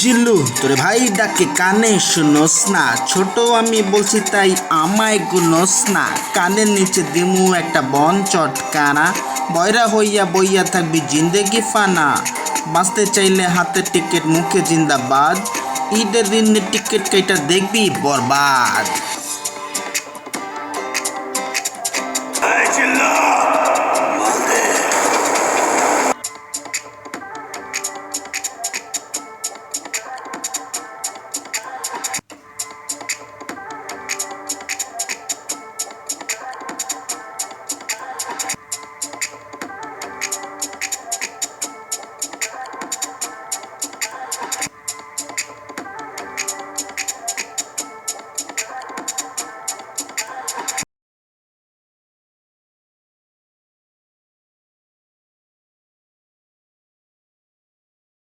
জিল্লু তোরে ভাই ডাকে কানে শুনোস না, ছোট আমি বলছি তাই আমায় গুনোস না। কানের নিচে দিমু একটা বন চটকানা, বয়রা হইয়া বইয়া থাকবি জিন্দেগি ফানা। বাঁচতে চাইলে হাতের টিকিট মুখে জিন্দাবাদ, ঈদের দিনের টিকিট কেটে দেখবি বরবাদ।